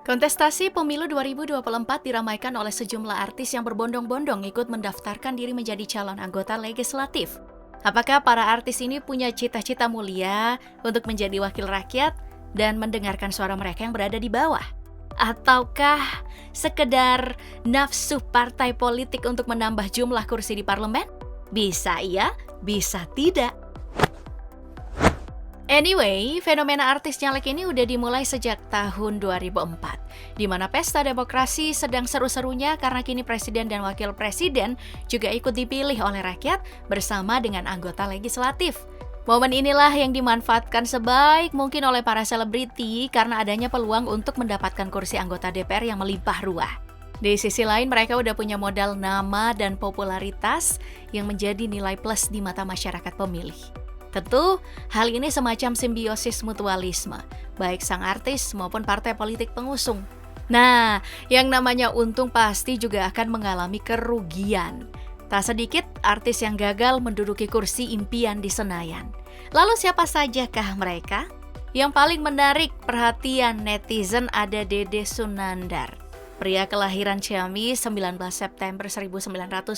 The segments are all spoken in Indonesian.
Kontestasi pemilu 2024 diramaikan oleh sejumlah artis yang berbondong-bondong ikut mendaftarkan diri menjadi calon anggota legislatif. Apakah para artis ini punya cita-cita mulia untuk menjadi wakil rakyat dan mendengarkan suara mereka yang berada di bawah? Ataukah sekedar nafsu partai politik untuk menambah jumlah kursi di parlemen? Bisa iya, bisa tidak. Anyway, fenomena artis nyalek ini udah dimulai sejak tahun 2004, di mana pesta demokrasi sedang seru-serunya karena kini presiden dan wakil presiden juga ikut dipilih oleh rakyat bersama dengan anggota legislatif. Momen inilah yang dimanfaatkan sebaik mungkin oleh para selebriti karena adanya peluang untuk mendapatkan kursi anggota DPR yang melimpah ruah. Di sisi lain, mereka udah punya modal nama dan popularitas yang menjadi nilai plus di mata masyarakat pemilih. Tentu, hal ini semacam simbiosis mutualisme, baik sang artis maupun partai politik pengusung. Nah, yang namanya untung pasti juga akan mengalami kerugian. Tak sedikit artis yang gagal menduduki kursi impian di Senayan. Lalu siapa sajakah mereka? Yang paling menarik perhatian netizen ada Dede Sunandar. Pria kelahiran Ciamis 19 September 1990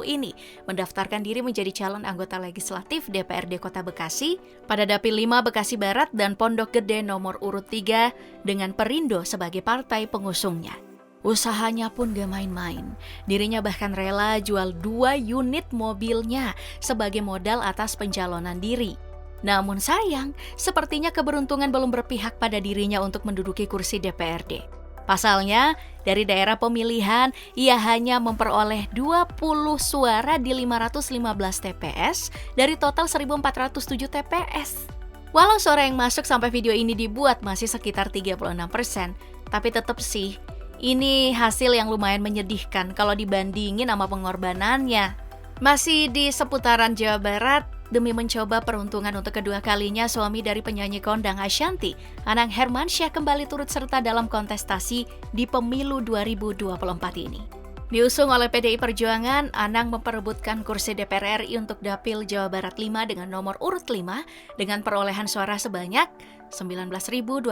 ini mendaftarkan diri menjadi calon anggota legislatif DPRD Kota Bekasi pada Dapil 5 Bekasi Barat dan Pondok Gede nomor urut 3 dengan Perindo sebagai partai pengusungnya. Usahanya pun gak main-main. Dirinya bahkan rela jual 2 unit mobilnya sebagai modal atas pencalonan diri. Namun sayang, sepertinya keberuntungan belum berpihak pada dirinya untuk menduduki kursi DPRD. Pasalnya, dari daerah pemilihan, ia hanya memperoleh 20 suara di 515 TPS dari total 1.407 TPS. Walau suara yang masuk sampai video ini dibuat masih sekitar 36%, tapi tetap sih, ini hasil yang lumayan menyedihkan kalau dibandingin sama pengorbanannya. Masih di seputaran Jawa Barat, demi mencoba peruntungan untuk kedua kalinya, suami dari penyanyi kondang Ashanty, Anang Hermansyah kembali turut serta dalam kontestasi di pemilu 2024 ini. Diusung oleh PDI Perjuangan, Anang memperebutkan kursi DPR RI untuk Dapil Jawa Barat 5 dengan nomor urut 5 dengan perolehan suara sebanyak 19.283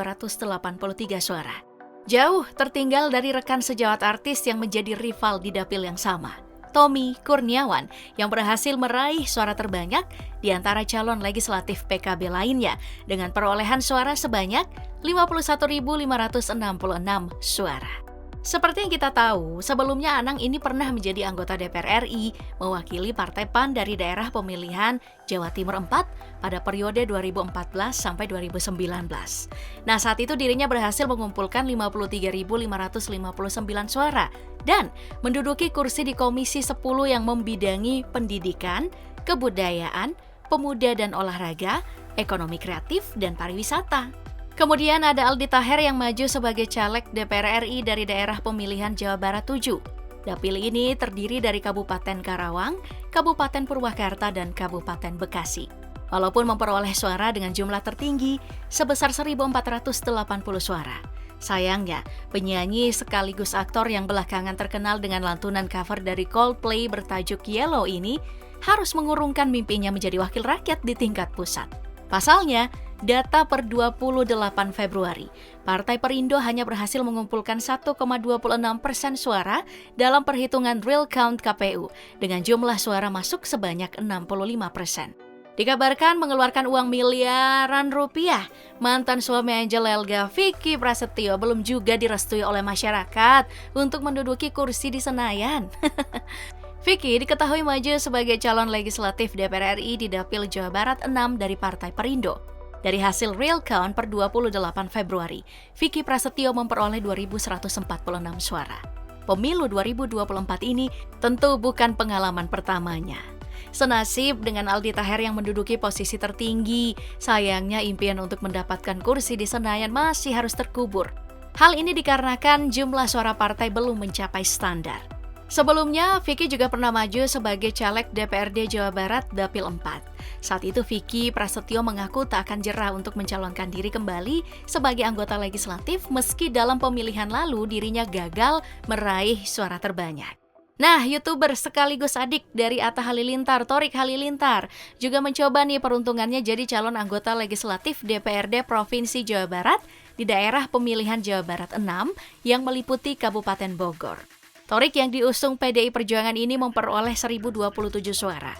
suara. Jauh tertinggal dari rekan sejawat artis yang menjadi rival di dapil yang sama, Tommy Kurniawan, yang berhasil meraih suara terbanyak di antara calon legislatif PKB lainnya dengan perolehan suara sebanyak 51.566 suara. Seperti yang kita tahu, sebelumnya Anang ini pernah menjadi anggota DPR RI mewakili Partai PAN dari daerah pemilihan Jawa Timur 4 pada periode 2014 sampai 2019. Nah, saat itu dirinya berhasil mengumpulkan 53.559 suara dan menduduki kursi di Komisi 10 yang membidangi pendidikan, kebudayaan, pemuda dan olahraga, ekonomi kreatif, dan pariwisata. Kemudian ada Aldi Taher yang maju sebagai caleg DPR RI dari daerah pemilihan Jawa Barat 7. Dapil ini terdiri dari Kabupaten Karawang, Kabupaten Purwakarta, dan Kabupaten Bekasi. Walaupun memperoleh suara dengan jumlah tertinggi sebesar 1.480 suara. Sayangnya, penyanyi sekaligus aktor yang belakangan terkenal dengan lantunan cover dari Coldplay bertajuk Yellow ini harus mengurungkan mimpinya menjadi wakil rakyat di tingkat pusat. Pasalnya, data per 28 Februari, Partai Perindo hanya berhasil mengumpulkan 1,26% suara dalam perhitungan real count KPU dengan jumlah suara masuk sebanyak 65%. Dikabarkan mengeluarkan uang miliaran rupiah, mantan suami Angel Elga, Vicky Prasetyo, belum juga direstui oleh masyarakat untuk menduduki kursi di Senayan. Vicky diketahui maju sebagai calon legislatif DPR RI di Dapil Jawa Barat 6 dari Partai Perindo. Dari hasil real count per 28 Februari, Vicky Prasetyo memperoleh 2.146 suara. Pemilu 2024 ini tentu bukan pengalaman pertamanya. Senasib dengan Aldi Taher yang menduduki posisi tertinggi, sayangnya impian untuk mendapatkan kursi di Senayan masih harus terkubur. Hal ini dikarenakan jumlah suara partai belum mencapai standar. Sebelumnya, Vicky juga pernah maju sebagai caleg DPRD Jawa Barat Dapil 4. Saat itu Vicky Prasetyo mengaku tak akan jerah untuk mencalonkan diri kembali sebagai anggota legislatif meski dalam pemilihan lalu dirinya gagal meraih suara terbanyak. Nah, YouTuber sekaligus adik dari Atta Halilintar, Thorik Halilintar, juga mencoba nih peruntungannya jadi calon anggota legislatif DPRD Provinsi Jawa Barat di daerah pemilihan Jawa Barat 6 yang meliputi Kabupaten Bogor. Thorik yang diusung PDI Perjuangan ini memperoleh 1.027 suara.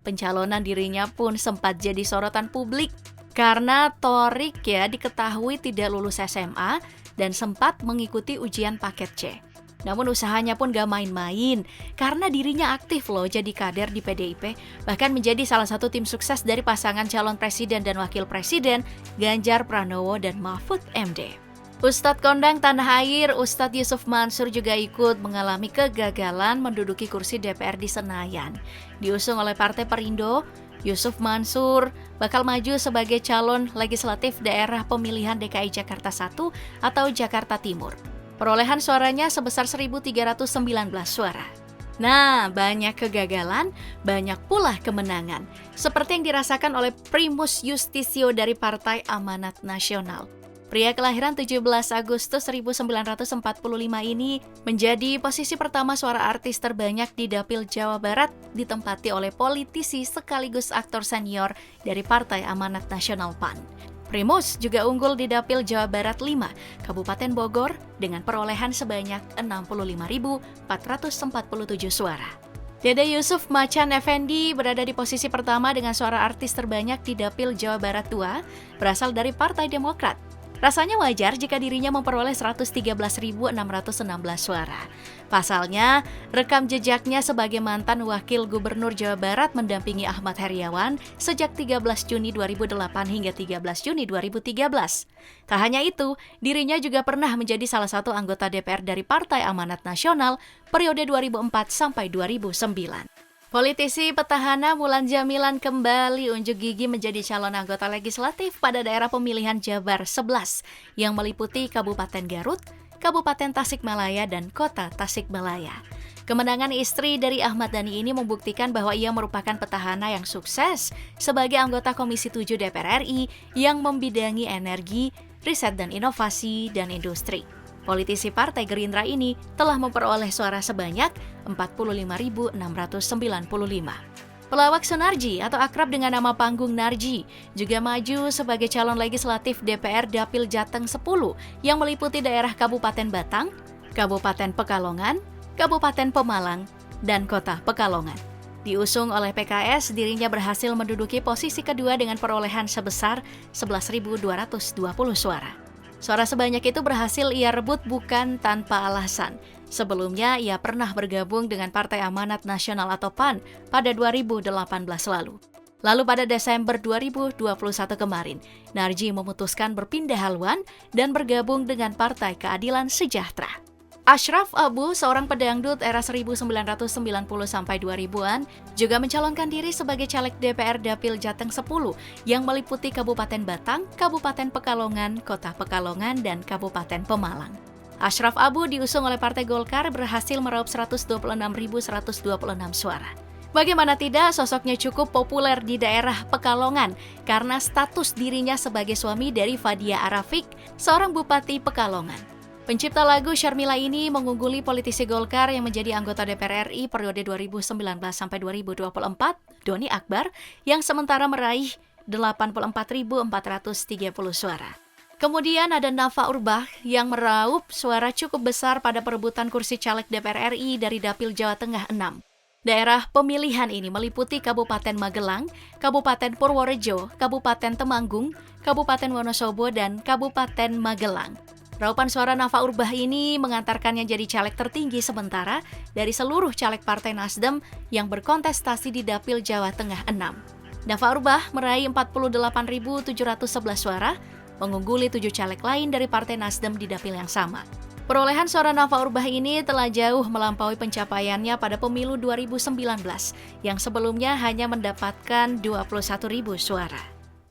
Pencalonan dirinya pun sempat jadi sorotan publik karena Thorik diketahui tidak lulus SMA dan sempat mengikuti ujian paket C. Namun usahanya pun gak main-main, karena dirinya aktif loh jadi kader di PDIP, bahkan menjadi salah satu tim sukses dari pasangan calon presiden dan wakil presiden, Ganjar Pranowo dan Mahfud MD. Ustadz kondang tanah air, Ustadz Yusuf Mansur juga ikut mengalami kegagalan menduduki kursi DPR di Senayan. Diusung oleh Partai Perindo, Yusuf Mansur bakal maju sebagai calon legislatif daerah pemilihan DKI Jakarta 1 atau Jakarta Timur. Perolehan suaranya sebesar 1.319 suara. Nah, banyak kegagalan, banyak pula kemenangan. Seperti yang dirasakan oleh Primus Yustisio dari Partai Amanat Nasional. Pria kelahiran 17 Agustus 1945 ini menjadi posisi pertama suara artis terbanyak di Dapil Jawa Barat, ditempati oleh politisi sekaligus aktor senior dari Partai Amanat Nasional PAN. Primus juga unggul di Dapil Jawa Barat 5, Kabupaten Bogor, dengan perolehan sebanyak 65.447 suara. Dede Yusuf Macan Effendi berada di posisi pertama dengan suara artis terbanyak di Dapil Jawa Barat 2, berasal dari Partai Demokrat. Rasanya wajar jika dirinya memperoleh 113.616 suara. Pasalnya, rekam jejaknya sebagai mantan wakil gubernur Jawa Barat mendampingi Ahmad Heriawan sejak 13 Juni 2008 hingga 13 Juni 2013. Tak hanya itu, dirinya juga pernah menjadi salah satu anggota DPR dari Partai Amanat Nasional periode 2004 sampai 2009. Politisi petahana Mulan Jamilan kembali unjuk gigi menjadi calon anggota legislatif pada daerah pemilihan Jabar 11 yang meliputi Kabupaten Garut, Kabupaten Tasikmalaya, dan Kota Tasikmalaya. Kemenangan istri dari Ahmad Dhani ini membuktikan bahwa ia merupakan petahana yang sukses sebagai anggota Komisi 7 DPR RI yang membidangi energi, riset dan inovasi, dan industri. Politisi Partai Gerindra ini telah memperoleh suara sebanyak 45.695. Pelawak Sunarji atau akrab dengan nama panggung Narji juga maju sebagai calon legislatif DPR Dapil Jateng 10 yang meliputi daerah Kabupaten Batang, Kabupaten Pekalongan, Kabupaten Pemalang, dan Kota Pekalongan. Diusung oleh PKS, dirinya berhasil menduduki posisi kedua dengan perolehan sebesar 11.220 suara. Suara sebanyak itu berhasil ia rebut bukan tanpa alasan. Sebelumnya, ia pernah bergabung dengan Partai Amanat Nasional atau PAN pada 2018 lalu. Lalu pada Desember 2021 kemarin, Narji memutuskan berpindah haluan dan bergabung dengan Partai Keadilan Sejahtera. Ashraf Abu, seorang pedangdut era 1990-2000-an, juga mencalonkan diri sebagai caleg DPR Dapil Jateng 10 yang meliputi Kabupaten Batang, Kabupaten Pekalongan, Kota Pekalongan, dan Kabupaten Pemalang. Ashraf Abu diusung oleh Partai Golkar berhasil meraup 126.126 suara. Bagaimana tidak, sosoknya cukup populer di daerah Pekalongan karena status dirinya sebagai suami dari Fadia Arafik, seorang Bupati Pekalongan. Pencipta lagu Sharmila ini mengungguli politisi Golkar yang menjadi anggota DPR RI periode 2019 sampai 2024, Doni Akbar, yang sementara meraih 84.430 suara. Kemudian ada Nafa Urbach yang meraup suara cukup besar pada perebutan kursi caleg DPR RI dari Dapil Jawa Tengah 6. Daerah pemilihan ini meliputi Kabupaten Magelang, Kabupaten Purworejo, Kabupaten Temanggung, Kabupaten Wonosobo, dan Kabupaten Magelang. Raupan suara Nafa Urbach ini mengantarkannya jadi caleg tertinggi sementara dari seluruh caleg Partai Nasdem yang berkontestasi di Dapil Jawa Tengah 6. Nafa Urbach meraih 48.711 suara, mengungguli 7 caleg lain dari Partai Nasdem di Dapil yang sama. Perolehan suara Nafa Urbach ini telah jauh melampaui pencapaiannya pada pemilu 2019 yang sebelumnya hanya mendapatkan 21.000 suara.